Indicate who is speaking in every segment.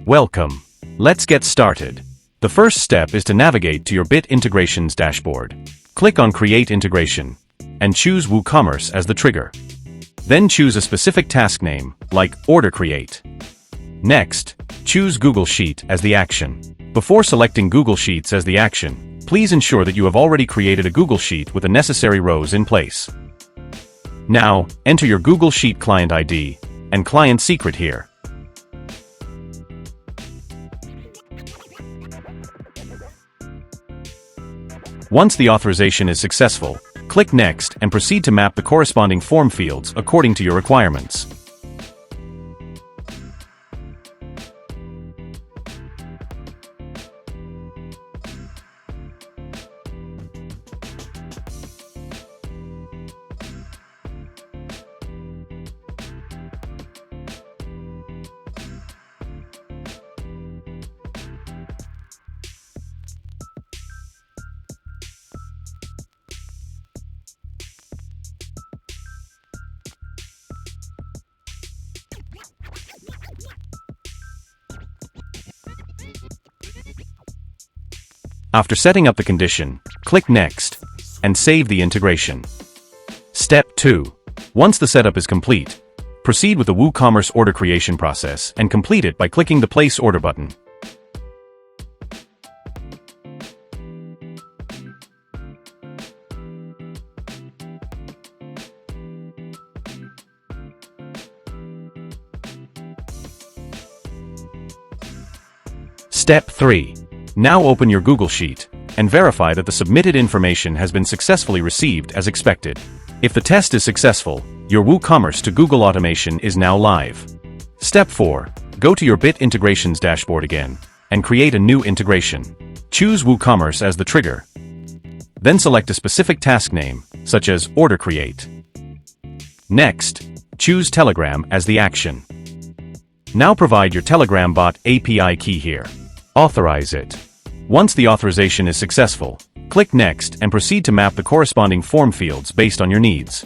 Speaker 1: Welcome. Let's get started. The first step is to navigate to your Bit Integrations dashboard. Click on Create Integration, and choose WooCommerce as the trigger. Then choose a specific task name, like Order Create. Next, choose Google Sheet as the action. Before selecting Google Sheets as the action, please ensure that you have already created a Google Sheet with the necessary rows in place. Now, enter your Google Sheet client ID and client secret here. Once the authorization is successful, click Next and proceed to map the corresponding form fields according to your requirements. After setting up the condition, click Next and save the integration. Step 2. Once the setup is complete, proceed with the WooCommerce order creation process and complete it by clicking the Place Order button. Step 3. Now open your Google Sheet and verify that the submitted information has been successfully received as expected. If the test is successful, your WooCommerce to Google automation is now live. Step 4. Go to your Bit Integrations dashboard again and create a new integration. Choose WooCommerce as the trigger. Then select a specific task name, such as Order Create. Next, choose Telegram as the action. Now provide your Telegram bot API key here. Authorize it. Once the authorization is successful, click Next and proceed to map the corresponding form fields based on your needs.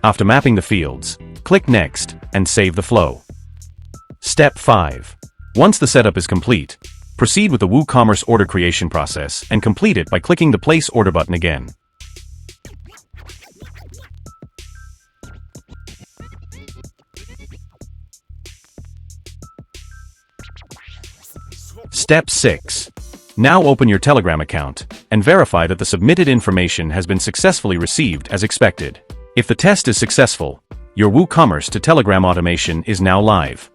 Speaker 1: After mapping the fields, click Next and save the flow. Step 5. Once the setup is complete, proceed with the WooCommerce order creation process and complete it by clicking the Place Order button again. Step 6. Now open your Telegram account and verify that the submitted information has been successfully received as expected. If the test is successful, your WooCommerce to Telegram automation is now live.